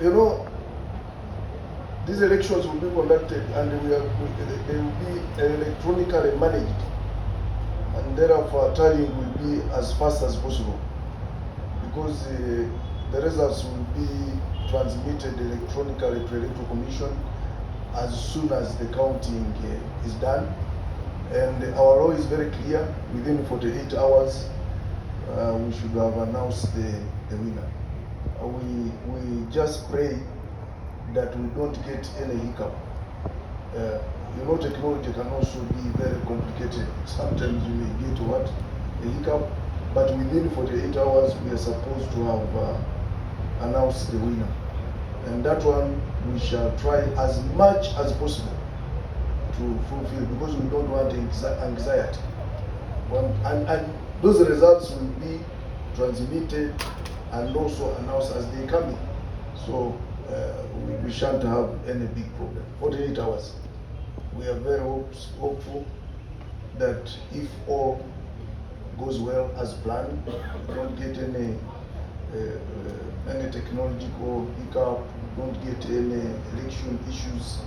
You know, these elections will be conducted and they will be electronically managed, and therefore tallying will be as fast as possible, because the results will be transmitted electronically to Electoral Commission as soon as the counting is done. And our law is very clear: within 48 hours we should have announced the winner. We just pray that we don't get any hiccup. You know, technology can also be very complicated. Sometimes you may get a hiccup, but within 48 hours we are supposed to have announced the winner. And that one we shall try as much as possible to fulfill, because we don't want anxiety. And those results will be transmitted and also announced as they come in. So we shan't have any big problem. 48 hours. We are very hopeful that if all goes well as planned, we don't get any technological hiccup, we don't get any election issues,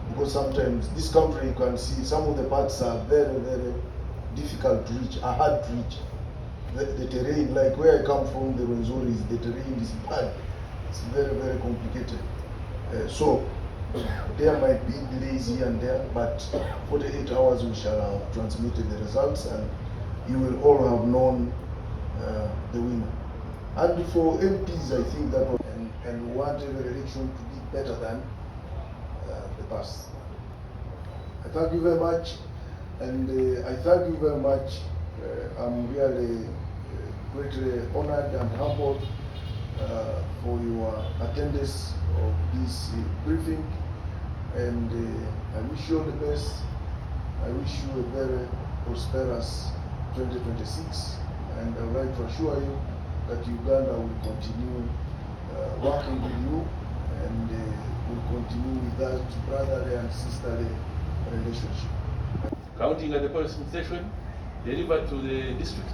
because sometimes this country, you can see some of the parts are very, very difficult to reach, are hard to reach. The terrain, like where I come from, the Rwenzori, the terrain is bad. It's very, very complicated. So there might be delays here and there, but 48 hours we shall have transmitted the results, and you will all have known the winner. And for MPs, I think that and we want every election to be better than the past. I thank you very much, and I thank you very much. I'm really greatly honored and humbled for your attendance of this briefing, and I wish you all the best. I wish you a very prosperous 2026, and I would like to assure you that Uganda will continue working with you, and will continue with that brotherly and sisterly relationship. Counting at the polling station, delivered to the district.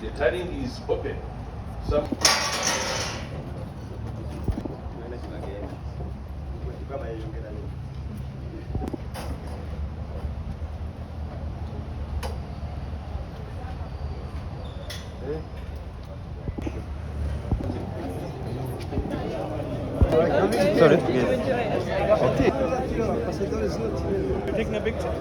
The tallying is open. Some Sorry. Taking a picture.